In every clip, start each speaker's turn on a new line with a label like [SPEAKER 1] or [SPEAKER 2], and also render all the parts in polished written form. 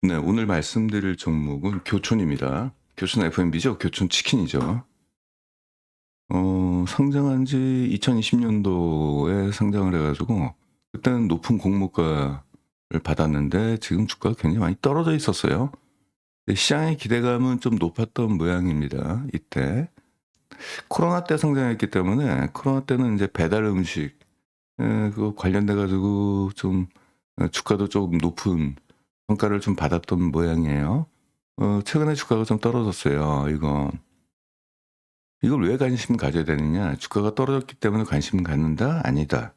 [SPEAKER 1] 네, 오늘 말씀드릴 종목은 교촌입니다. 교촌 F&B죠. 교촌 치킨이죠. 상장한 지 2020년도에 상장을 해가지고 그때는 높은 공모가를 받았는데 지금 주가가 굉장히 많이 떨어져 있었어요. 근데 시장의 기대감은 좀 높았던 모양입니다. 이때 코로나 때 상장했기 때문에 코로나 때는 이제 배달 음식 그거 관련돼 가지고 좀 주가도 조금 높은 평가를 좀 받았던 모양이에요. 최근에 주가가 좀 떨어졌어요. 이걸 왜 관심 가져야 되느냐? 주가가 떨어졌기 때문에 관심 갖는다? 아니다.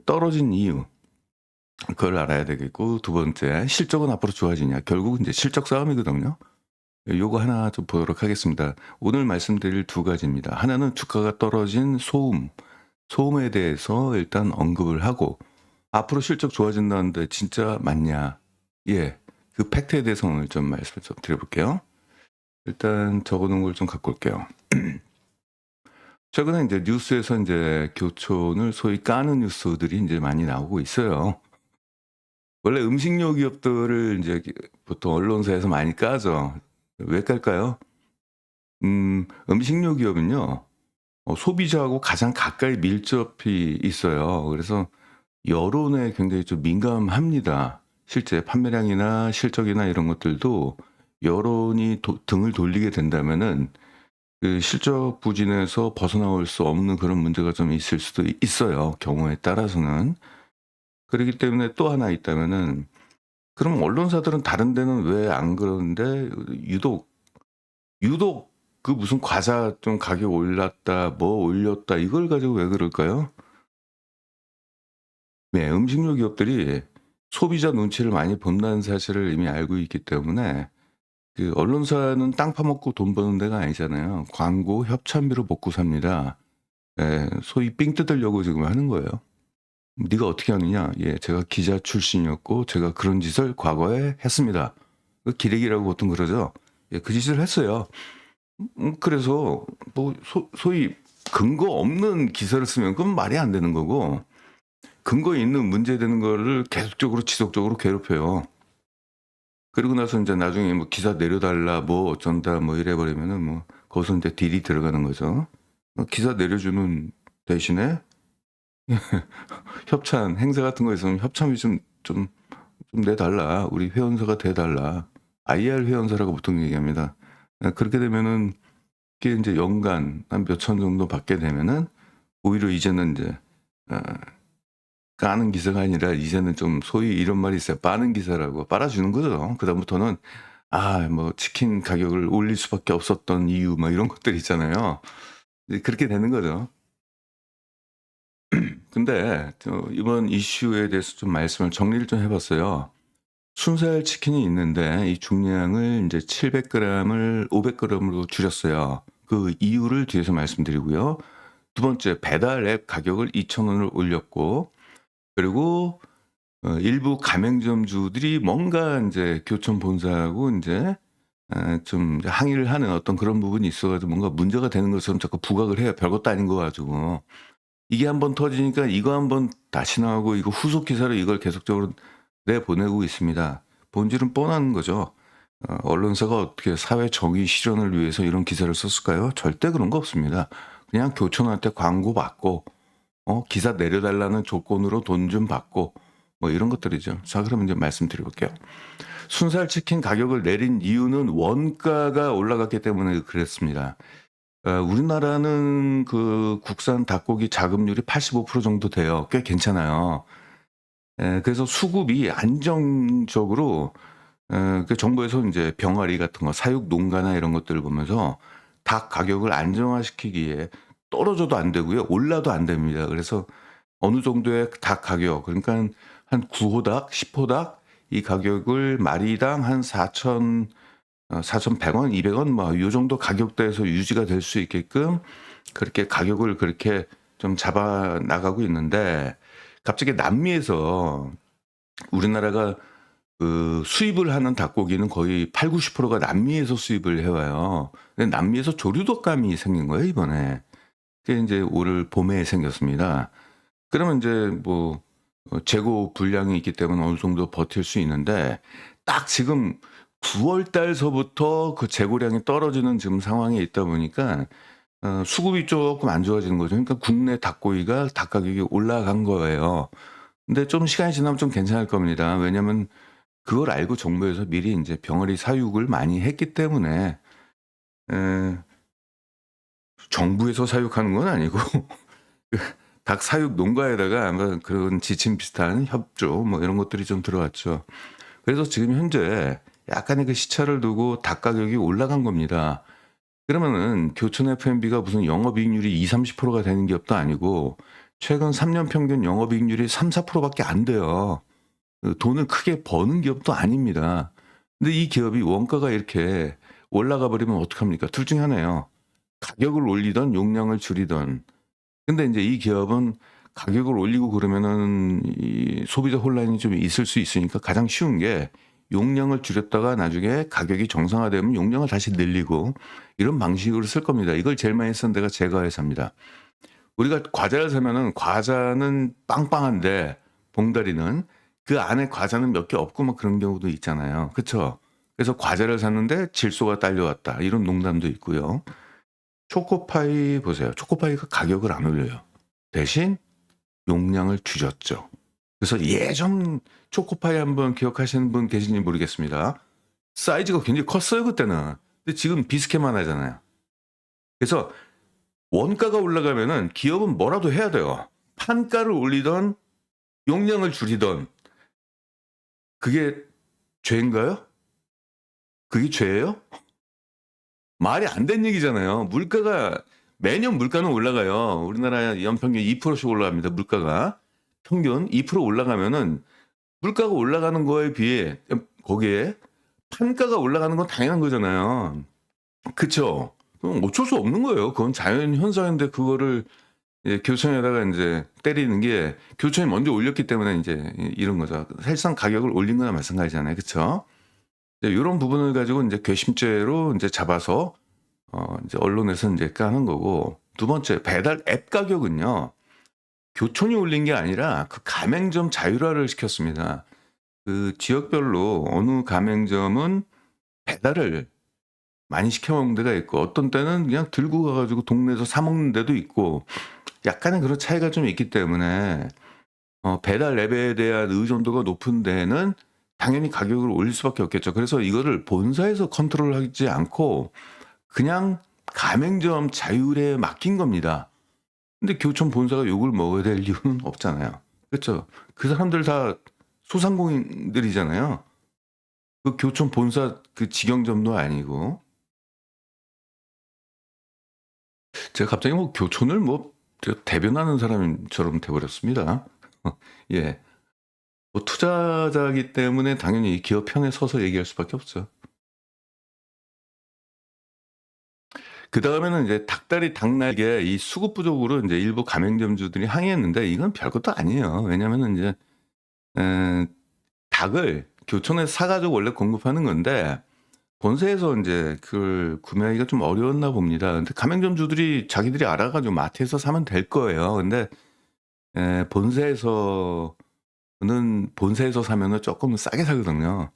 [SPEAKER 1] 떨어진 이유 그걸 알아야 되겠고, 두 번째 실적은 앞으로 좋아지냐? 결국은 이제 실적 싸움이거든요. 요거 하나 좀 보도록 하겠습니다. 오늘 말씀드릴 두 가지입니다. 하나는 주가가 떨어진 소음에 대해서 일단 언급을 하고, 앞으로 실적 좋아진다는데 진짜 맞냐? 예, 그 팩트에 대해서 오늘 좀 말씀을 좀 드려볼게요. 일단 적어놓은 걸 좀 갖고 올게요. 최근에 이제 뉴스에서 이제 교촌을 소위 까는 뉴스들이 이제 많이 나오고 있어요. 원래 음식료 기업들을 이제 보통 언론사에서 많이 까죠. 왜 깔까요? 음식료 기업은요, 소비자하고 가장 가까이 밀접히 있어요. 그래서 여론에 굉장히 좀 민감합니다. 실제 판매량이나 실적이나 이런 것들도 여론이 등을 돌리게 된다면은 그 실적 부진에서 벗어나올 수 없는 그런 문제가 좀 있을 수도 있어요, 경우에 따라서는. 그렇기 때문에 또 하나 있다면은, 그럼 언론사들은 다른 데는 왜 안 그러는데 유독 그 무슨 과자 좀 가격 올랐다, 뭐 올렸다 이걸 가지고 왜 그럴까요? 네, 음식료 기업들이 소비자 눈치를 많이 본다는 사실을 이미 알고 있기 때문에 그 언론사는 땅 파먹고 돈 버는 데가 아니잖아요. 광고 협찬비로 먹고 삽니다. 예, 소위 삥 뜯으려고 지금 하는 거예요. 네가 어떻게 하느냐? 예, 제가 기자 출신이었고 제가 그런 짓을 과거에 했습니다. 그 기레기라고 보통 그러죠. 예, 그 짓을 했어요. 그래서 뭐 소위 근거 없는 기사를 쓰면 그건 말이 안 되는 거고, 근거 있는 문제되는 거를 계속적으로 지속적으로 괴롭혀요. 그리고 나서 이제 나중에 뭐 기사 내려달라 뭐 어쩐다 뭐 이래 버리면은 뭐 거기서 이제 딜이 들어가는 거죠. 기사 내려주는 대신에 협찬 행사 같은 거 있으면 협찬비 좀 내달라. 우리 회원사가 돼달라. IR 회원사라고 보통 얘기합니다. 그렇게 되면은 그게 이제 연간 한 몇천 정도 받게 되면은 오히려 이제는 이제 어, 까는 기사가 아니라 이제는 좀 소위 이런 말이 있어요. 빠는 기사라고 빨아주는 거죠. 그다음부터는 뭐 치킨 가격을 올릴 수밖에 없었던 이유 막 이런 것들 있잖아요. 그렇게 되는 거죠. 근데 이번 이슈에 대해서 좀 말씀을 정리를 좀 해봤어요. 순살 치킨이 있는데 이 중량을 이제 700g을 500g으로 줄였어요. 그 이유를 뒤에서 말씀드리고요. 두 번째, 배달 앱 가격을 2,000원을 올렸고, 그리고 일부 가맹점주들이 뭔가 이제 교촌 본사하고 이제 좀 이제 항의를 하는 어떤 그런 부분이 있어가지고 뭔가 문제가 되는 것처럼 자꾸 부각을 해요. 별것도 아닌 거 가지고. 이게 한번 터지니까 이거 한번 다시 나오고 이거 후속 기사로 이걸 계속적으로 내보내고 있습니다. 본질은 뻔한 거죠. 언론사가 어떻게 사회 정의 실현을 위해서 이런 기사를 썼을까요? 절대 그런 거 없습니다. 그냥 교촌한테 광고 받고, 기사 내려달라는 조건으로 돈 좀 받고, 뭐 이런 것들이죠. 자, 그럼 이제 말씀드려볼게요. 순살 치킨 가격을 내린 이유는 원가가 올라갔기 때문에 그랬습니다. 우리나라는 그 국산 닭고기 자급률이 85% 정도 돼요. 꽤 괜찮아요. 그래서 수급이 안정적으로, 그 정부에서 이제 병아리 같은 거, 사육 농가나 이런 것들을 보면서 닭 가격을 안정화시키기에 떨어져도 안 되고요. 올라도 안 됩니다. 그래서 어느 정도의 닭 가격, 그러니까 한 9호닭, 10호닭 이 가격을 마리당 한 4,100원, 200원 뭐 요 정도 가격대에서 유지가 될 수 있게끔 그렇게 가격을 그렇게 좀 잡아 나가고 있는데, 갑자기 남미에서 우리나라가 그 수입을 하는 닭고기는 거의 8, 90%가 남미에서 수입을 해와요. 근데 남미에서 조류독감이 생긴 거예요, 이번에. 그게 이제 올 봄에 생겼습니다. 그러면 이제 뭐 재고 불량이 있기 때문에 어느 정도 버틸 수 있는데, 딱 지금 9월 달서부터 그 재고량이 떨어지는 지금 상황에 있다 보니까 수급이 조금 안 좋아지는 거죠. 그러니까 국내 닭고기가 닭 가격이 올라간 거예요. 근데 좀 시간이 지나면 좀 괜찮을 겁니다. 왜냐면 그걸 알고 정부에서 미리 이제 병아리 사육을 많이 했기 때문에 에, 정부에서 사육하는 건 아니고 닭 사육 농가에다가 아마 그런 지침 비슷한 협조 뭐 이런 것들이 좀 들어왔죠. 그래서 지금 현재 약간의 그 시차를 두고 닭 가격이 올라간 겁니다. 그러면은 교촌 F&B가 무슨 영업이익률이 2, 30%가 되는 기업도 아니고 최근 3년 평균 영업이익률이 3, 4%밖에 안 돼요. 돈을 크게 버는 기업도 아닙니다. 근데 이 기업이 원가가 이렇게 올라가 버리면 어떡합니까? 둘 중에 하나예요. 가격을 올리던 용량을 줄이던. 근데 이제 이 기업은 가격을 올리고 그러면은 이 소비자 혼란이 좀 있을 수 있으니까 가장 쉬운 게 용량을 줄였다가 나중에 가격이 정상화되면 용량을 다시 늘리고 이런 방식으로 쓸 겁니다. 이걸 제일 많이 쓴 데가 제과회사입니다. 우리가 과자를 사면은 과자는 빵빵한데 봉다리는 그 안에 과자는 몇 개 없고 막 그런 경우도 있잖아요. 그렇죠? 그래서 과자를 샀는데 질소가 딸려왔다. 이런 농담도 있고요. 초코파이 보세요. 초코파이가 가격을 안 올려요. 대신 용량을 줄였죠. 그래서 예전 초코파이 한번 기억하시는 분 계신지 모르겠습니다. 사이즈가 굉장히 컸어요, 그때는. 근데 지금 비스켓만 하잖아요. 그래서 원가가 올라가면은 기업은 뭐라도 해야 돼요. 판가를 올리던 용량을 줄이던 그게 죄인가요? 그게 죄예요? 말이 안 된 얘기잖아요. 물가가 매년 물가는 올라가요. 우리나라 연평균 2%씩 올라갑니다. 물가가 평균 2% 올라가면은 물가가 올라가는 거에 비해 거기에 판가가 올라가는 건 당연한 거잖아요. 그쵸? 그럼 어쩔 수 없는 거예요. 그건 자연 현상인데 그거를 교촌에다가 이제 때리는 게 교촌이 먼저 올렸기 때문에 이제 이런 거죠. 사실상 가격을 올린 거나 마찬가지잖아요. 그쵸? 이런 부분을 가지고 이제 괘씸죄로 이제 잡아서 이제 언론에서 이제 까는 거고 두 번째 배달 앱 가격은요. 교촌이 올린 게 아니라 그 가맹점 자율화를 시켰습니다. 그 지역별로 어느 가맹점은 배달을 많이 시켜 먹는 데가 있고 어떤 때는 그냥 들고 가가지고 동네에서 사 먹는 데도 있고 약간의 그런 차이가 좀 있기 때문에 배달 앱에 대한 의존도가 높은 데는 당연히 가격을 올릴 수밖에 없겠죠. 그래서 이거를 본사에서 컨트롤하지 않고 그냥 가맹점 자율에 맡긴 겁니다. 근데 교촌 본사가 욕을 먹어야 될 이유는 없잖아요. 그렇죠? 그 사람들 다 소상공인들이잖아요. 그 교촌 본사 그 직영점도 아니고 제가 갑자기 뭐 교촌을 뭐 제가 대변하는 사람처럼 돼버렸습니다. 예. 뭐 투자자이기 때문에 당연히 이 기업 편에 서서 얘기할 수밖에 없죠. 그다음에는 이제 닭다리, 닭날개 이 수급 부족으로 이제 일부 가맹점주들이 항의했는데 이건 별것도 아니에요. 왜냐면은 이제 에, 닭을 교촌에서 사 가지고 원래 공급하는 건데 본사에서 인제 그걸 구매하기가 좀 어려웠나 봅니다. 근데 가맹점주들이 자기들이 알아 가지고 마트에서 사면 될 거예요. 근데 본사에서는 본사에서 사면은 쪼끔 싸게 사거든요.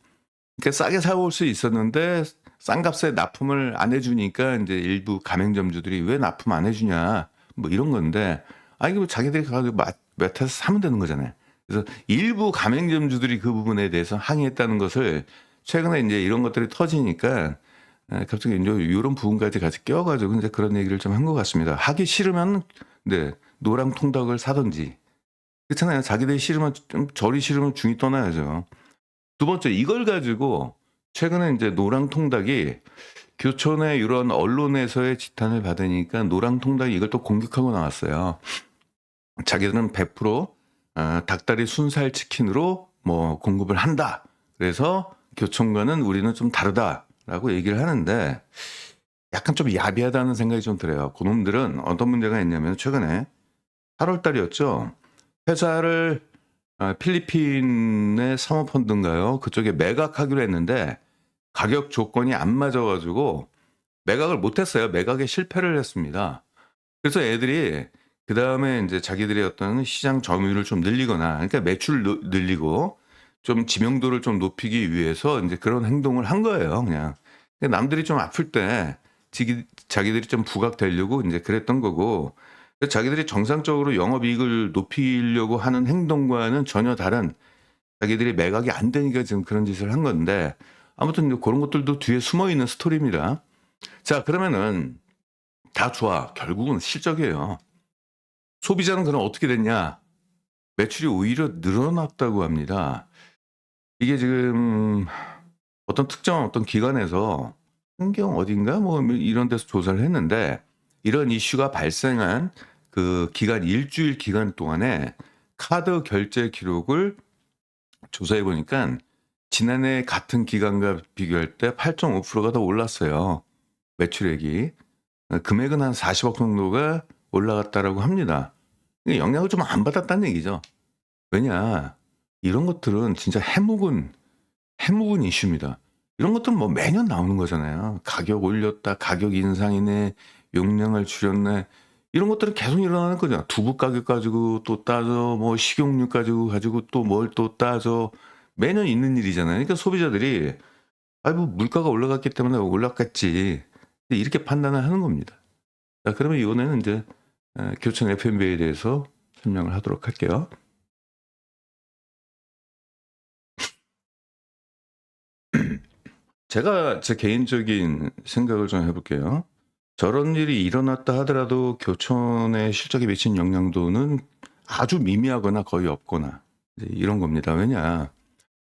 [SPEAKER 1] 그러니까 싸게 사 올 수 있었는데 싼 값에 납품을 안 해 주니까 인제 일부 가맹점주들이 "왜 납품 안 해 주냐." 뭐 이런 건데 아니 그 자기들이 가 가지고 마트에서 사면 되는 거잖아요. 그래서 일부 가맹점주들이 그 부분에 대해서 항의했다는 것을 최근에 인제 이런 것들이 터지니까 갑자기 인제 요런 부분까지 같이 껴 가지고 인제 그런 얘기를 좀 한 것 같습니다. 하기 싫으면 네 노랑 통닭을 사든지. 그렇잖아요. 자기들이 싫으면 좀 절이 싫으면 중이 떠나야죠. 두 번째 이걸 가지고 최근에 인제 노랑통닭이 교촌의 이런 언론에서의 지탄을 받으니까 노랑통닭이 이걸 또 공격하고 나왔어요. 자기들은 100% 닭다리 순살 치킨으로 뭐 공급을 한다. 그래서 교촌과는 우리는 좀 다르다라고 얘기를 하는데 약간 좀 야비하다는 생각이 좀 들어요. 그놈들은 어떤 문제가 있냐면 최근에 8월 달이었죠. 회사를 필리핀의 사모펀드인가요? 그쪽에 매각하기로 했는데 가격 조건이 안 맞아 가지고 매각을 못 했어요. 매각에 실패를 했습니다. 그래서 애들이 그다음에 인제 자기들의 어떤 시장 점유율을 좀 늘리거나 그러니까 매출을 늘리고 좀 지명도를 좀 높이기 위해서 인제 그런 행동을 한 거예요 그냥. 남들이 좀 아플 때 자기들이 좀 부각되려고 인제 그랬던 거고, 자기들이 정상적으로 영업이익을 높이려고 하는 행동과는 전혀 다른, 자기들이 매각이 안 되니까 지금 그런 짓을 한 건데, 아무튼 이제 고런 것들도 뒤에 숨어 있는 스토리입니다. 자, 그러면은 다 좋아. 결국은 실적이에요. 소비자는 그럼 어떻게 됐냐? 매출이 오히려 늘어났다고 합니다. 이게 지금 어떤 특정 어떤 기관에서 한경 어딘가 뭐 이런 데서 조사를 했는데, 이런 이슈가 발생한 그 기간 일주일 기간 동안에 카드 결제 기록을 조사해 보니까 지난해 같은 기간과 비교할 때 8.5%가 더 올랐어요, 매출액이. 금액은 한 40억 정도가 올라갔다라고 합니다. 이게 영향을 좀 안 받았다는 얘기죠. 왜냐, 이런 것들은 진짜 해묵은 이슈입니다. 이런 것들은 뭐 매년 나오는 거잖아요. 가격 올렸다, 가격 인상이네, 용량을 줄였네. 이런 것들은 계속 일어나는 거죠. 두부 가격 가지고 또 따져, 뭐 식용유 가지고 또 뭘 또 따져. 매년 있는 일이잖아요. 그러니까 소비자들이 뭐 물가가 올라갔기 때문에 올랐겠지, 이렇게 판단을 하는 겁니다. 자, 그러면 이번에는 이제 교촌 F&B에 대해서 설명을 하도록 할게요. 제가 제 개인적인 생각을 좀 해볼게요. 저런 일이 일어났다 하더라도 교촌의 실적에 미친 영향도는 아주 미미하거나 거의 없거나 이제 이런 겁니다. 왜냐,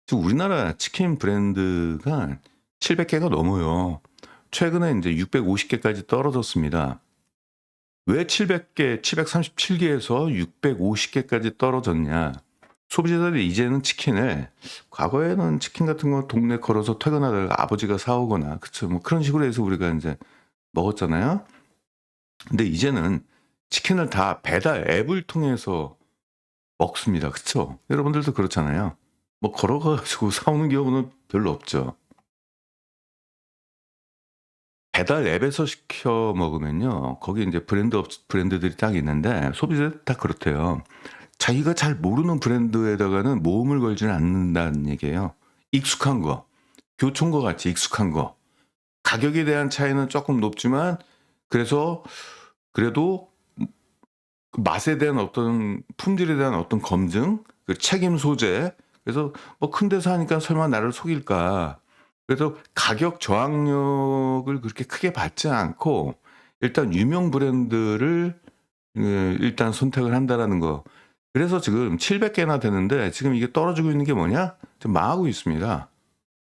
[SPEAKER 1] 지금 우리나라 치킨 브랜드가 700개가 넘어요. 최근에 이제 650개까지 떨어졌습니다. 왜 700개, 737개에서 650개까지 떨어졌냐? 소비자들이 이제는 치킨을, 과거에는 치킨 같은 거 동네 걸어서 퇴근하다가 아버지가 사오거나, 그쵸, 뭐 그런 식으로 해서 우리가 이제 먹었잖아요. 근데 이제는 치킨을 다 배달 앱을 통해서 먹습니다. 그쵸? 여러분들도 그렇잖아요. 뭐 걸어가지고 사오는 경우는 별로 없죠. 배달 앱에서 시켜 먹으면요, 거기 이제 브랜드들이 딱 있는데 소비자들 다 그렇대요. 자기가 잘 모르는 브랜드에다가는 모험을 걸지는 않는다는 얘기예요. 익숙한 거, 교촌과 같이 익숙한 거. 가격에 대한 차이는 조금 높지만, 그래서 그래도 그 맛에 대한 어떤, 품질에 대한 어떤 검증, 그 책임 소재. 그래서 뭐 큰 데서 하니까 설마 나를 속일까. 그래서 가격 저항력을 그렇게 크게 받지 않고 일단 유명 브랜드를 일단 선택을 한다라는 거. 그래서 지금 700개나 되는데 지금 이게 떨어지고 있는 게 뭐냐? 지금 망하고 있습니다.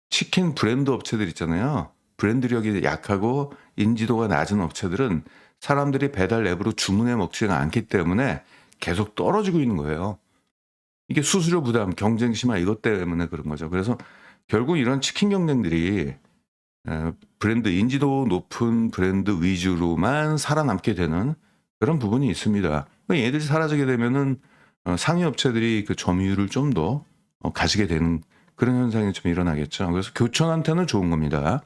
[SPEAKER 1] 치킨 브랜드 업체들 있잖아요. 브랜드력이 약하고 인지도가 낮은 업체들은 사람들이 배달 앱으로 주문해 먹지가 않기 때문에 계속 떨어지고 있는 거예요. 이게 수수료 부담, 경쟁 심화, 이것 때문에 그런 거죠. 그래서 결국 이런 치킨 경쟁들이 브랜드, 인지도 높은 브랜드 위주로만 살아남게 되는 그런 부분이 있습니다. 얘들이 사라지게 되면은 상위 업체들이 그 점유율을 좀 더 가지게 되는 그런 현상이 좀 일어나겠죠. 그래서 교촌한테는 좋은 겁니다.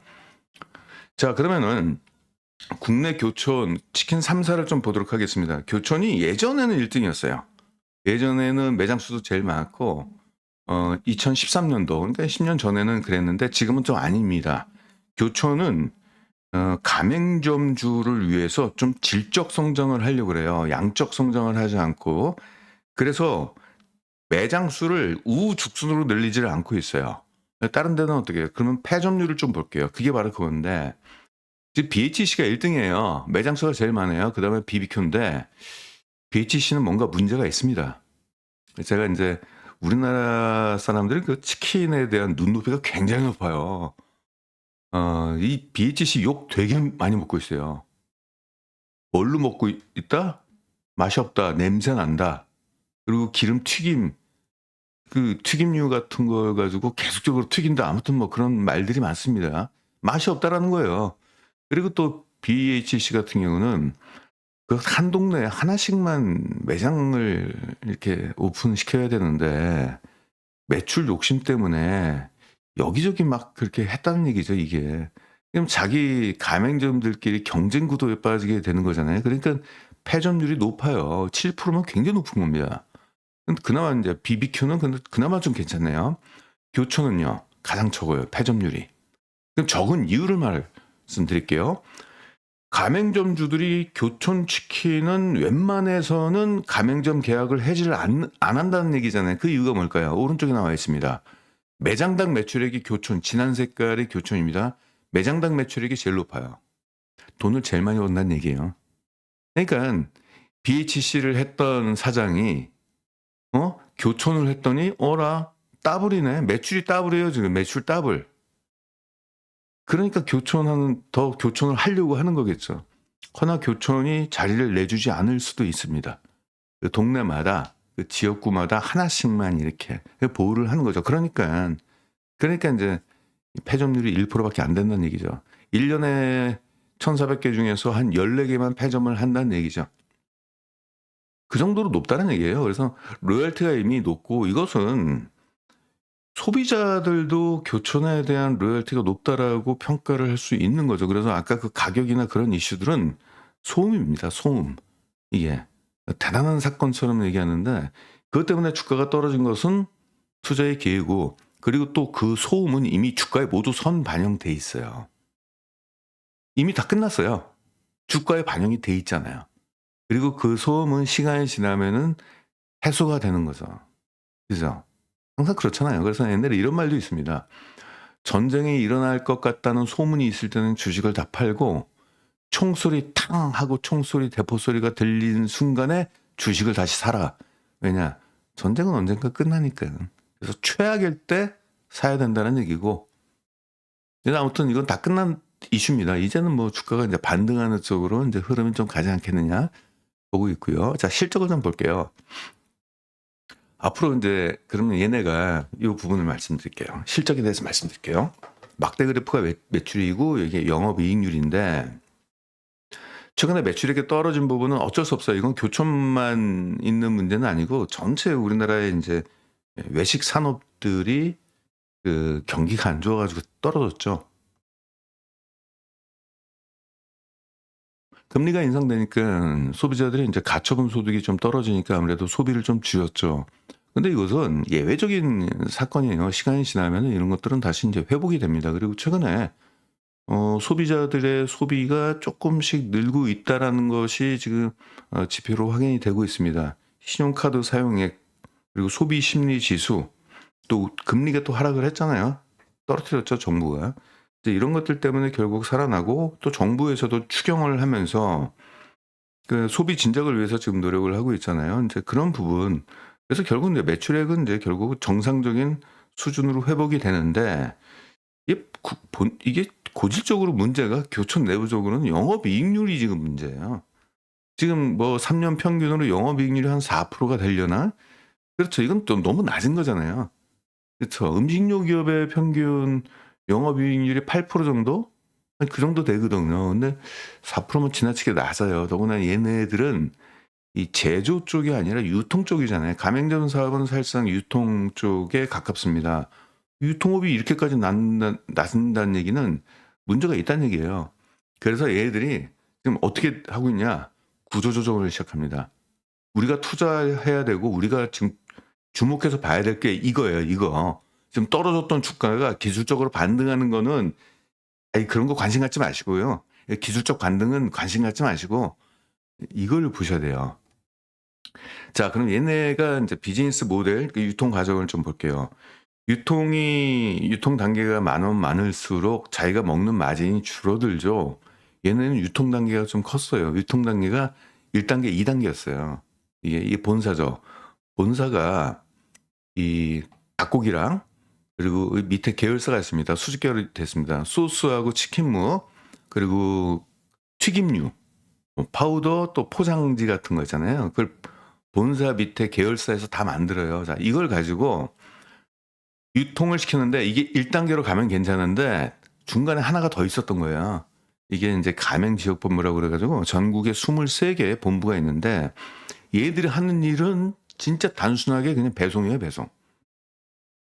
[SPEAKER 1] 자, 그러면은 국내 교촌 치킨 3사를 좀 보도록 하겠습니다. 교촌이 예전에는 1등이었어요. 예전에는 매장 수도 제일 많았고 2013년도, 그러니까 10년 전에는 그랬는데 지금은 좀 아닙니다. 교촌은 가맹점주를 위해서 좀 질적 성장을 하려고 그래요. 양적 성장을 하지 않고. 그래서 매장 수를 우후죽순으로 늘리지를 않고 있어요. 다른 데는 어떻게 해요? 그러면 폐점률을 좀 볼게요. 그게 바로 그건데, 지금 BHC가 1등이에요. 매장 수가 제일 많아요. 그 다음에 BBQ인데, BHC는 뭔가 문제가 있습니다. 제가 이제 우리나라 사람들이 그 치킨에 대한 눈높이가 굉장히 높아요. 이 BHC 욕 되게 많이 먹고 있어요. 뭘로 먹고 있다? 맛이 없다, 냄새 난다, 그리고 기름 튀김, 그 튀김류 같은 걸 가지고 계속적으로 튀긴다, 아무튼 뭐 그런 말들이 많습니다. 맛이 없다라는 거예요. 그리고 또 BHC 같은 경우는 그 한 동네에 하나씩만 매장을 이렇게 오픈시켜야 되는데 매출 욕심 때문에 여기저기 막 그렇게 했다는 얘기죠, 이게. 그럼 자기 가맹점들끼리 경쟁 구도에 빠지게 되는 거잖아요. 그러니까 패점률이 높아요. 7%면 굉장히 높은 겁니다. 근데 그나마 이제 BBQ는 그나마 좀 괜찮네요. 교촌은요 가장 적어요. 폐점률이. 그럼 적은 이유를 말씀드릴게요. 가맹점주들이 교촌치킨은 웬만해서는 가맹점 계약을 해지를 안 한다는 얘기잖아요. 그 이유가 뭘까요? 오른쪽에 나와 있습니다. 매장당 매출액이 교촌, 진한 색깔이 교촌입니다. 매장당 매출액이 제일 높아요. 돈을 제일 많이 번다는 얘기예요. 그러니까 BHC를 했던 사장이 교촌을 했더니 어라 더블이네. 매출이 더블이에요. 지금 매출 더블. 그러니까 교촌을 하려고 하는 거겠죠. 허나 교촌이 자리를 내주지 않을 수도 있습니다. 그 동네마다 그 지역구마다 하나씩만 이렇게 보호를 하는 거죠. 그러니까 이제 폐점률이 1%밖에 안 된다는 얘기죠. 1년에 1,400개 중에서 한 14개만 폐점을 한다는 얘기죠. 그 정도로 높다는 얘기예요. 그래서 로열티가 이미 높고 이것은 소비자들도 교촌에 대한 로열티가 높다라고 평가를 할 수 있는 거죠. 그래서 아까 그 가격이나 그런 이슈들은 소음입니다. 소음. 이게 대단한 사건처럼 얘기하는데 그것 때문에 주가가 떨어진 것은 투자의 기회고 그리고 또 그 소음은 이미 주가에 모두 선반영돼 있어요. 이미 다 끝났어요. 주가에 반영이 돼 있잖아요. 그리고 그 소음은 시간이 지나면은 해소가 되는 거죠. 그죠? 항상 그렇잖아요. 그래서 옛날에 이런 말도 있습니다. 전쟁이 일어날 것 같다는 소문이 있을 때는 주식을 다 팔고 총소리 탕 하고 총소리 대포 소리가 들리는 순간에 주식을 다시 사라. 왜냐? 전쟁은 언젠가 끝나니까요. 그래서 최악일 때 사야 된다는 얘기고. 근데 아무튼 이건 다 끝난 이슈입니다. 이제는 뭐 주가가 이제 반등하는 쪽으로 이제 흐름이 좀 가지 않겠느냐 보고 있고요. 자, 실적을 좀 볼게요. 앞으로 이제 그러면 얘네가 이 부분을 말씀드릴게요. 실적에 대해서 말씀드릴게요. 막대 그래프가 매출이고 이게 영업이익률인데 최근에 매출액이 떨어진 부분은 어쩔 수 없어요. 이건 교촌만 있는 문제는 아니고 전체 우리나라의 이제 외식 산업들이 그 경기가 안 좋아가지고 떨어졌죠. 금리가 인상되니까 소비자들이 이제 가처분 소득이 좀 떨어지니까 아무래도 소비를 좀 줄였죠. 근데 이것은 예외적인 사건이에요. 시간이 지나면 이런 것들은 다시 이제 회복이 됩니다. 그리고 최근에 소비자들의 소비가 조금씩 늘고 있다라는 것이 지금 지표로 확인이 되고 있습니다. 신용카드 사용액 그리고 소비 심리 지수 또 금리가 또 하락을 했잖아요. 떨어뜨렸죠 정부가. 이제 이런 것들 때문에 결국 살아나고 또 정부에서도 추경을 하면서 그 소비 진작을 위해서 지금 노력을 하고 있잖아요. 이제 그런 부분. 그래서 결국 이제 매출액은 이제 결국 정상적인 수준으로 회복이 되는데 이게 고질적으로 문제가 교촌 내부적으로는 영업이익률이 지금 문제예요. 지금 뭐 3년 평균으로 영업이익률이 한 4%가 되려나? 그렇죠. 이건 또 너무 낮은 거잖아요. 그렇죠. 음식료 기업의 평균 영업이익률이 8% 정도? 그 정도 되거든요. 근데 4%면 지나치게 낮아요. 더구나 얘네들은 이 제조 쪽이 아니라 유통 쪽이잖아요. 가맹점 사업은 사실상 유통 쪽에 가깝습니다. 유통업이 이렇게까지 낮는다는 얘기는 문제가 있다는 얘기예요. 그래서 얘들이 지금 어떻게 하고 있냐? 구조조정을 시작합니다. 우리가 투자해야 되고 우리가 지금 주목해서 봐야 될 게 이거예요. 이거. 지금 떨어졌던 주가가 기술적으로 반등하는 거는 그런 거 관심 갖지 마시고요. 기술적 반등은 관심 갖지 마시고 이걸 보셔야 돼요. 자, 그럼 얘네가 이제 비즈니스 모델, 그 유통 과정을 좀 볼게요. 유통 단계가 많을수록 자기가 먹는 마진이 줄어들죠. 얘네는 유통 단계가 좀 컸어요. 유통 단계가 1단계, 2단계였어요. 이게 본사죠. 본사가 이 닭고기랑 그리고 밑에 계열사가 있습니다. 수직 계열이 됐습니다. 소스하고 치킨무 그리고 튀김류, 파우더 또 포장지 같은 거 있잖아요. 그걸 본사 밑에 계열사에서 다 만들어요. 자, 이걸 가지고 유통을 시키는데 이게 1단계로 가면 괜찮은데 중간에 하나가 더 있었던 거예요. 이게 이제 가맹지역본부라고 그래가지고 전국에 23개의 본부가 있는데 얘들이 하는 일은 진짜 단순하게 그냥 배송이에요, 배송.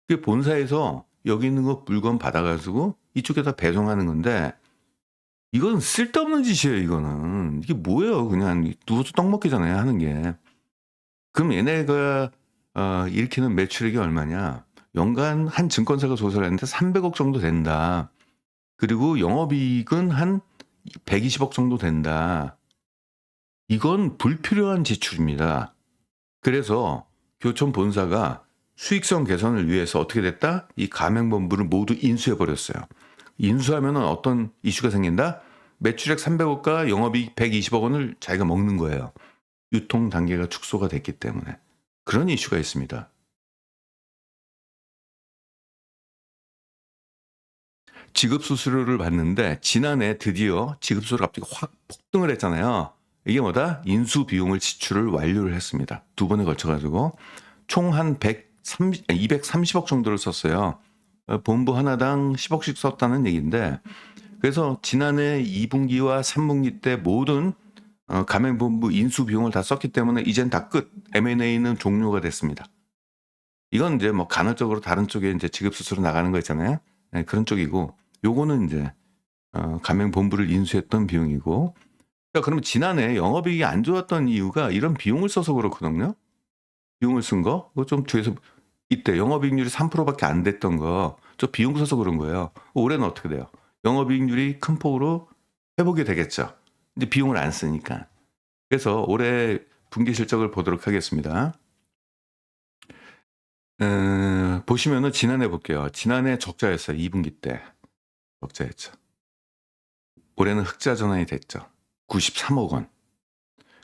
[SPEAKER 1] 그 본사에서 여기 있는 거 물건 받아가지고 이쪽에다 배송하는 건데 이건 쓸데없는 짓이에요, 이거는. 이게 뭐예요, 그냥 누워서 떡 먹기잖아요, 하는 게. 그럼 얘네가 일으키는 매출액이 얼마냐? 연간 한 증권사가 조사를 했는데 300억 정도 된다. 그리고 영업이익은 한 120억 정도 된다. 이건 불필요한 지출입니다. 그래서 교촌 본사가 수익성 개선을 위해서 어떻게 됐다? 이 가맹본부를 모두 인수해버렸어요. 인수하면 어떤 이슈가 생긴다? 매출액 300억과 영업이익 120억 원을 자기가 먹는 거예요. 유통 단계가 축소가 됐기 때문에. 그런 이슈가 있습니다. 지급수수료를 받는데 지난해 드디어 지급수수료가 갑자기 확 폭등을 했잖아요. 이게 뭐다? 인수 비용을 지출을 완료를 했습니다. 두 번에 걸쳐가지고 총 한 230억 정도를 썼어요. 본부 하나당 10억씩 썼다는 얘기인데, 그래서 지난해 2분기와 3분기 때 모든 가맹본부 인수 비용을 다 썼기 때문에 이젠 다 끝. M&A는 종료가 됐습니다. 이건 이제 뭐 간헐적으로 다른 쪽에 이제 지급수수료 나가는 거 있잖아요. 네, 그런 쪽이고, 요거는 이제 가맹본부를 인수했던 비용이고. 그러니까 그러면 지난해 영업이익이 안 좋았던 이유가 이런 비용을 써서 그렇거든요. 비용을 쓴 거, 그거 좀 뒤에서 이때 영업이익률이 3%밖에 안 됐던 거, 저 비용 써서 그런 거예요. 올해는 어떻게 돼요? 영업이익률이 큰 폭으로 회복이 되겠죠. 이제 비용을 안 쓰니까. 그래서 올해 분기 실적을 보도록 하겠습니다. 보시면은 지난해 볼게요. 지난해 적자였어요. 2분기 때 적자였죠. 올해는 흑자 전환이 됐죠. 93억 원.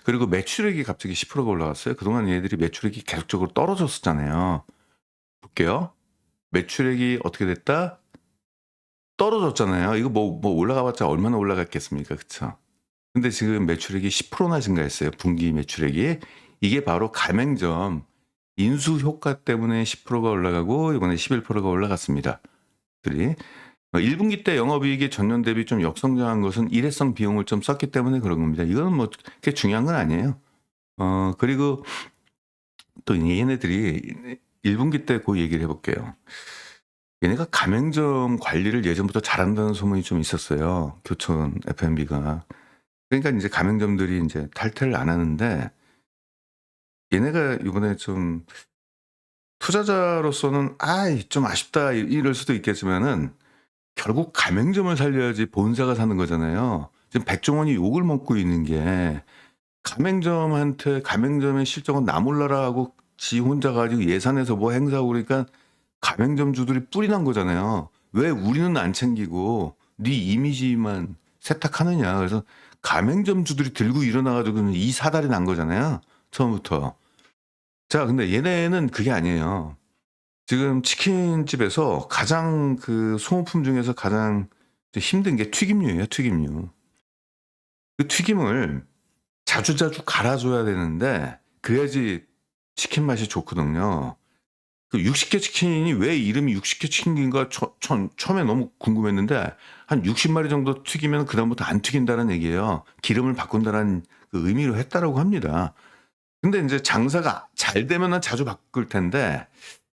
[SPEAKER 1] 그리고 매출액이 갑자기 10%가 올라갔어요. 그동안 얘들이 매출액이 계속적으로 떨어졌었잖아요. 볼게요. 매출액이 어떻게 됐다? 떨어졌잖아요. 이거 뭐 올라가봤자 얼마나 올라갔겠습니까? 그쵸? 근데 지금 매출액이 10%나 증가했어요. 분기 매출액이. 이게 바로 가맹점 인수 효과 때문에 10%가 올라가고 이번에 11%가 올라갔습니다. 1분기 때 영업이익이 전년 대비 좀 역성장한 것은 일회성 비용을 좀 썼기 때문에 그런 겁니다. 이거는 뭐 그렇게 중요한 건 아니에요. 그리고 또 얘네들이 1분기 때 그 얘기를 해볼게요. 얘네가 가맹점 관리를 예전부터 잘한다는 소문이 좀 있었어요. 교촌 F&B가. 그러니까 이제 가맹점들이 이제 탈퇴를 안 하는데, 얘네가 이번에 좀 투자자로서는 좀 아쉽다 이럴 수도 있겠지만은 결국 가맹점을 살려야지 본사가 사는 거잖아요. 지금 백종원이 욕을 먹고 있는 게 가맹점한테 가맹점의 실적은 나 몰라라 하고 지 혼자 가지고 예산에서 뭐 행사하고 그러니까 가맹점주들이 뿔이 난 거잖아요. 왜 우리는 안 챙기고 네 이미지만 세탁하느냐. 그래서 가맹점주들이 들고 일어나가지고 이 사달이 난 거잖아요. 처음부터. 자, 근데 얘네는 그게 아니에요. 지금 치킨집에서 가장 그 소모품 중에서 가장 힘든 게 튀김류예요, 튀김류. 그 튀김을 자주자주 갈아줘야 되는데 그래야지 치킨 맛이 좋거든요. 그 60개 치킨이 왜 이름이 60개 치킨인가 처음에 너무 궁금했는데 한 60마리 정도 튀기면 그다음부터 안 튀긴다는 얘기예요. 기름을 바꾼다는 그 의미로 했다라고 합니다. 근데 이제 장사가 잘 되면은 자주 바꿀 텐데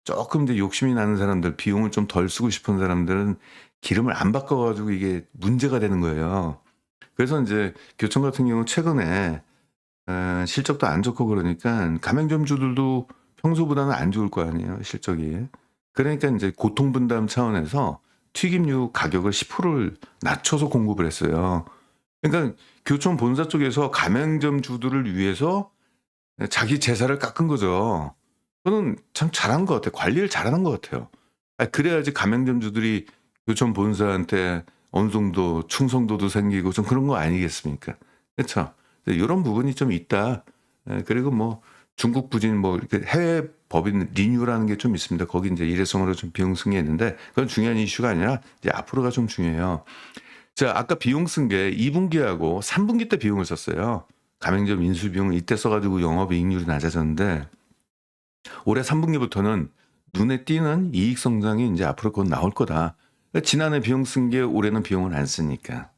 [SPEAKER 1] 조금 이제 욕심이 나는 사람들, 비용을 좀 덜 쓰고 싶은 사람들은 기름을 안 바꿔가지고 이게 문제가 되는 거예요. 그래서 이제 교촌 같은 경우 최근에 실적도 안 좋고 그러니까 가맹점주들도 평소보다는 안 좋을 거 아니에요, 실적이. 그러니까 이제 고통 분담 차원에서 튀김류 가격을 10%를 낮춰서 공급을 했어요. 그러니까 교촌 본사 쪽에서 가맹점주들을 위해서 자기 제사를 깎은 거죠. 저는 참 잘한 것 같아요. 관리를 잘하는 것 같아요. 그래야지 가맹점주들이 교촌 본사한테 어느 정도 충성도도 생기고 좀 그런 거 아니겠습니까? 그렇죠. 이런 부분이 좀 있다. 그리고 뭐 중국 부진 뭐 이렇게 해외 법인 리뉴라는 게 좀 있습니다. 거기 이제 일회성으로 좀 비용 쓴 게 있는데 그건 중요한 이슈가 아니라 이제 앞으로가 좀 중요해요. 자, 아까 비용 쓴 게 2분기하고 3분기 때 비용을 썼어요. 가맹점 인수 비용을 이때 써가지고 영업이익률이 낮아졌는데 올해 3분기부터는 눈에 띄는 이익 성장이 이제 앞으로 곧 나올 거다. 지난해 비용 쓴 게 올해는 비용을 안 쓰니까.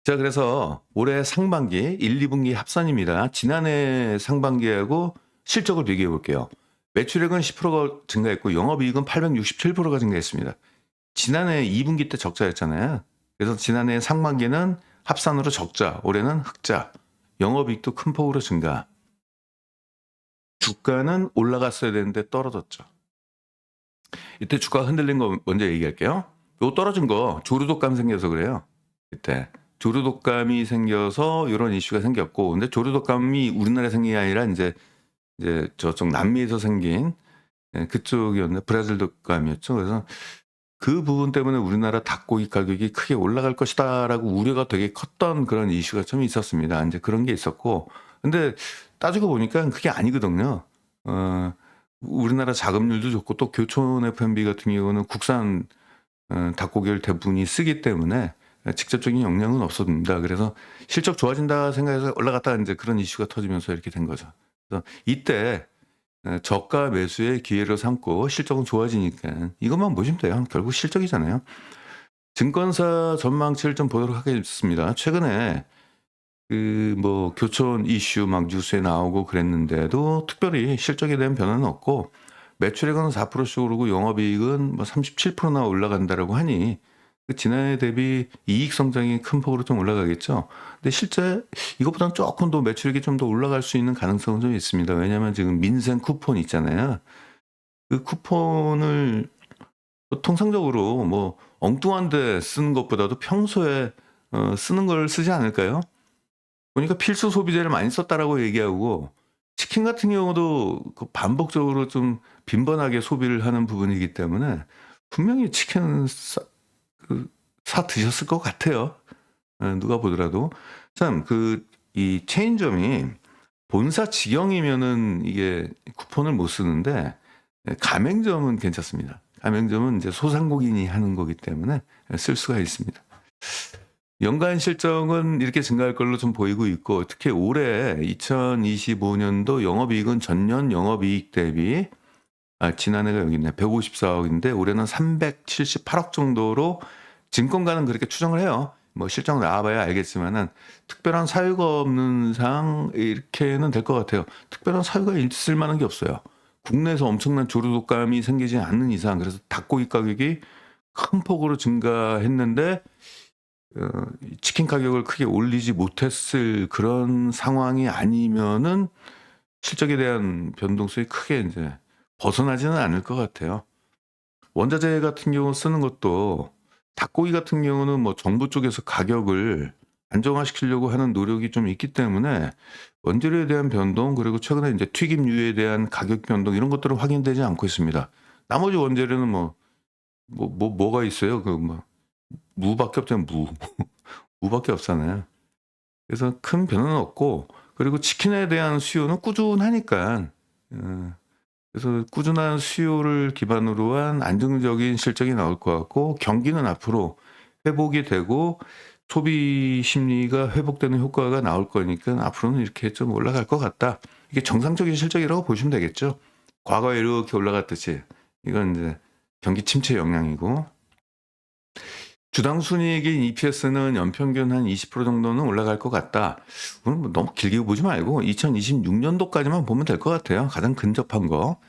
[SPEAKER 1] 자, 그래서 올해 상반기 1, 2분기 합산입니다. 지난해 상반기하고 실적을 비교해 볼게요. 매출액은 10%가 증가했고 영업이익은 867%가 증가했습니다. 지난해 2분기 때 적자였잖아요. 그래서 지난해 상반기는 합산으로 적자, 올해는 흑자, 영업이익도 큰 폭으로 증가. 주가는 올라갔어야 되는데 떨어졌죠. 이때 주가가 흔들린 거 먼저 얘기할게요. 요 떨어진 거 조류독감 생겨서 그래요. 이때 조류독감이 생겨서 요런 이슈가 생겼고, 근데 조류독감이 우리나라에 생긴 게 아니라 이제 저쪽 남미에서 생긴 그쪽이었는데 브라질 독감이었죠. 그래서 그 부분 때문에 우리나라 닭고기 가격이 크게 올라갈 것이다라고 우려가 되게 컸던 그런 이슈가 좀 있었습니다. 이제 그런 게 있었고, 근데 따지고 보니까 그게 아니거든요. 어, 우리나라 자급률도 좋고 또 교촌 F&B 같은 경우는 국산 닭고기를 대부분이 쓰기 때문에 직접적인 영향은 없었습니다. 그래서 실적 좋아진다 생각해서 올라갔다가 이제 그런 이슈가 터지면서 이렇게 된 거죠. 그래서 이때 저가 매수의 기회를 삼고 실적은 좋아지니까 이것만 보시면 돼요. 결국 실적이잖아요. 증권사 전망치를 좀 보도록 하겠습니다. 최근에 그 뭐 교촌 이슈 막 뉴스에 나오고 그랬는데도 특별히 실적에 대한 변화는 없고, 매출액은 4%씩 오르고 영업이익은 뭐 37%나 올라간다라고 하니 그 지난해 대비 이익 성장이 큰 폭으로 좀 올라가겠죠. 근데 실제 이것보다는 조금 더 매출액이 좀 더 올라갈 수 있는 가능성은 좀 있습니다. 왜냐하면 지금 민생 쿠폰 있잖아요. 그 쿠폰을 통상적으로 뭐 엉뚱한 데 쓰는 것보다도 평소에 쓰는 걸 쓰지 않을까요? 보니까 필수 소비재를 많이 썼다라고 얘기하고, 치킨 같은 경우도 그 반복적으로 좀 빈번하게 소비를 하는 부분이기 때문에 분명히 치킨은 사 드셨을 것 같아요. 누가 보더라도. 참, 이 체인점이 본사 직영이면은 이게 쿠폰을 못 쓰는데, 가맹점은 괜찮습니다. 가맹점은 이제 소상공인이 하는 거기 때문에 쓸 수가 있습니다. 연간 실적은 이렇게 증가할 걸로 좀 보이고 있고, 특히 올해 2025년도 영업이익은 전년 영업이익 대비 지난해가 여기 있네. 154억인데 올해는 378억 정도로 증권가는 그렇게 추정을 해요. 뭐 실적 나와봐야 알겠지만은 특별한 사유가 없는 상 이렇게는 될 것 같아요. 특별한 사유가 있을 만한 게 없어요. 국내에서 엄청난 조류독감이 생기지 않는 이상, 그래서 닭고기 가격이 큰 폭으로 증가했는데 치킨 가격을 크게 올리지 못했을 그런 상황이 아니면은 실적에 대한 변동성이 크게 이제 벗어나지는 않을 것 같아요. 원자재 같은 경우 쓰는 것도, 닭고기 같은 경우는 뭐 정부 쪽에서 가격을 안정화시키려고 하는 노력이 좀 있기 때문에 원재료에 대한 변동, 그리고 최근에 이제 튀김류에 대한 가격 변동 이런 것들은 확인되지 않고 있습니다. 나머지 원재료는 뭐가 있어요? 무밖에 없잖아요. 무밖에 없잖아요. 그래서 큰 변화는 없고, 그리고 치킨에 대한 수요는 꾸준하니까 그래서 꾸준한 수요를 기반으로 한 안정적인 실적이 나올 것 같고, 경기는 앞으로 회복이 되고 소비 심리가 회복되는 효과가 나올 거니까 앞으로는 이렇게 좀 올라갈 것 같다. 이게 정상적인 실적이라고 보시면 되겠죠. 과거에 이렇게 올라갔듯이 이건 이제 경기 침체 영향이고, 주당 순이익인 EPS는 연평균 한 20% 정도는 올라갈 것 같다. 그건 뭐 너무 길게 보지 말고 2026년도까지만 보면 될 것 같아요. 가장 근접한 거.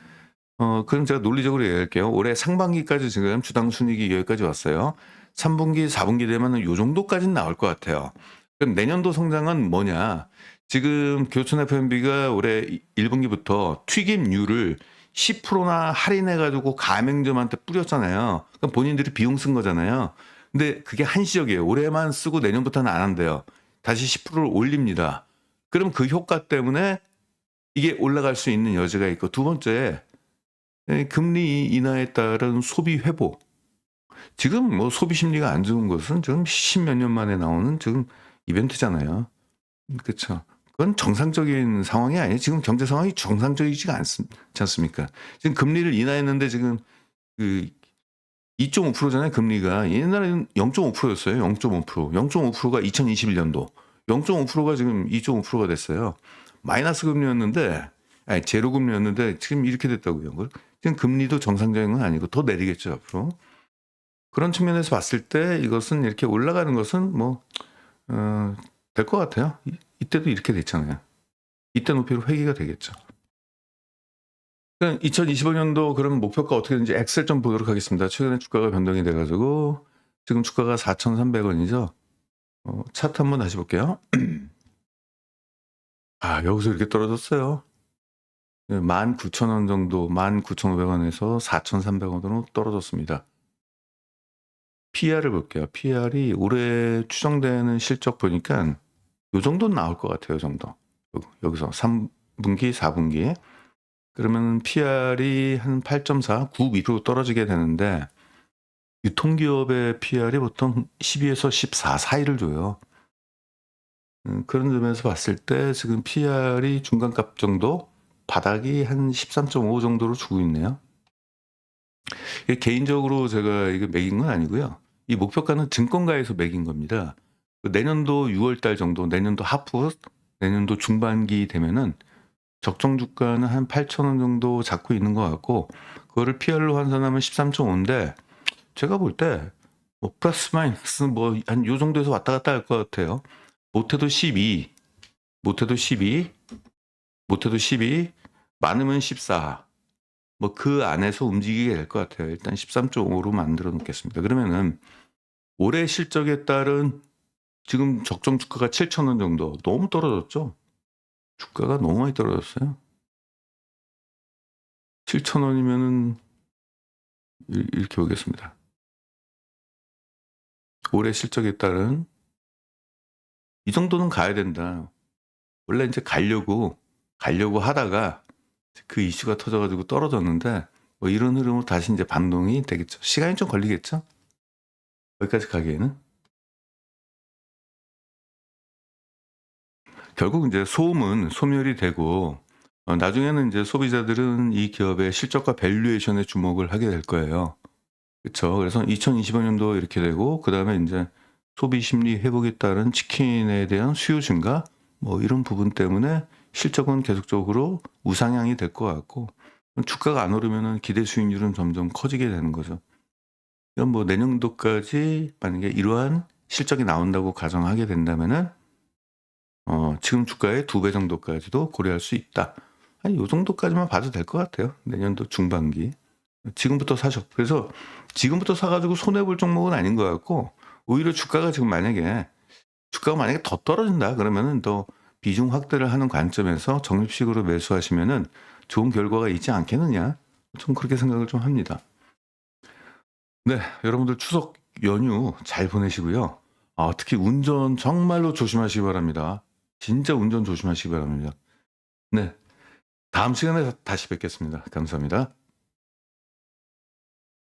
[SPEAKER 1] 그럼 제가 논리적으로 얘기할게요. 올해 상반기까지 지금 주당 순이익이 여기까지 왔어요. 3분기, 4분기 되면 요 정도까지는 나올 것 같아요. 그럼 내년도 성장은 뭐냐? 지금 교촌 F&B가 올해 1분기부터 튀김류를 10%나 할인해가지고 가맹점한테 뿌렸잖아요. 그럼 본인들이 비용 쓴 거잖아요. 근데 그게 한시적이에요. 올해만 쓰고 내년부터는 안 한대요. 다시 10%를 올립니다. 그럼 그 효과 때문에 이게 올라갈 수 있는 여지가 있고, 두 번째, 금리 인하에 따른 소비 회복. 지금 뭐 소비 심리가 안 좋은 것은 지금 십몇 년 만에 나오는 지금 이벤트잖아요. 그렇죠. 그건 정상적인 상황이 아니에요. 지금 경제 상황이 정상적이지가 않지 않습니까? 지금 금리를 인하했는데 지금 그 2.5%잖아요, 금리가. 옛날에는 0.5%였어요. 0.5%. 0.5%가 2021년도. 0.5%가 지금 2.5%가 됐어요. 마이너스 금리였는데, 아니, 제로 금리였는데 지금 이렇게 됐다고요. 지금 금리도 정상적인 건 아니고 더 내리겠죠, 앞으로. 그런 측면에서 봤을 때 이것은 이렇게 올라가는 것은 될 것 같아요. 이때도 이렇게 됐잖아요. 이때 높이로 회귀가 되겠죠. 2025년도 그럼 목표가 어떻게 되는지 엑셀 좀 보도록 하겠습니다. 최근에 주가가 변동이 돼가지고 지금 주가가 4,300원이죠. 차트 한번 다시 볼게요. 여기서 이렇게 떨어졌어요. 19,000원 정도, 19,500원에서 4,300원으로 떨어졌습니다. PR을 볼게요. PR이 올해 추정되는 실적 보니까 요 정도는 나올 것 같아요. 요 정도. 여기서 3분기, 4분기. 그러면 PR이 한 8.4, 9 밑으로 떨어지게 되는데 유통기업의 PR이 보통 12에서 14 사이를 줘요. 그런 점에서 봤을 때 지금 PR이 중간값 정도, 바닥이 한 13.5 정도로 주고 있네요. 이게 개인적으로 제가 이거 매긴 건 아니고요. 이 목표가는 증권가에서 매긴 겁니다. 내년도 6월 달 정도, 내년도 하프, 내년도 중반기 되면은 적정 주가는 한 8,000원 정도 잡고 있는 것 같고, 그거를 PR로 환산하면 13.5인데, 제가 볼 때, 뭐 플러스 마이너스 뭐 한 요 정도에서 왔다 갔다 할 것 같아요. 못해도 12, 못해도 12, 못해도 12, 많으면 14. 뭐 그 안에서 움직이게 될 것 같아요. 일단 13.5로 만들어 놓겠습니다. 그러면은 올해 실적에 따른 지금 적정 주가가 7,000원 정도. 너무 떨어졌죠? 주가가 너무 많이 떨어졌어요. 7,000원이면은 이렇게 보겠습니다. 올해 실적에 따른 이 정도는 가야 된다. 원래 이제 가려고 하다가 그 이슈가 터져가지고 떨어졌는데 뭐 이런 흐름으로 다시 이제 반동이 되겠죠. 시간이 좀 걸리겠죠. 여기까지 가기에는. 결국 이제 소음은 소멸이 되고 나중에는 이제 소비자들은 이 기업의 실적과 밸류에이션에 주목을 하게 될 거예요. 그렇죠. 그래서 2025년도 이렇게 되고 그다음에 이제 소비 심리 회복에 따른 치킨에 대한 수요 증가 뭐 이런 부분 때문에 실적은 계속적으로 우상향이 될 것 같고 주가가 안 오르면은 기대 수익률은 점점 커지게 되는 거죠. 이건 뭐 내년도까지 만약에 이러한 실적이 나온다고 가정하게 된다면은 지금 주가의 2배 정도까지도 고려할 수 있다. 한 요 정도까지만 봐도 될 것 같아요. 내년도 중반기. 지금부터 사죠. 그래서 지금부터 사가지고 손해볼 종목은 아닌 것 같고 오히려 주가가 만약에 더 떨어진다 그러면은 더 비중 확대를 하는 관점에서 적립식으로 매수하시면은 좋은 결과가 있지 않겠느냐. 좀 그렇게 생각을 좀 합니다. 네, 여러분들 추석 연휴 잘 보내시고요. 특히 운전 정말로 조심하시기 바랍니다. 진짜 운전 조심하시기 바랍니다. 네, 다음 시간에 다시 뵙겠습니다. 감사합니다.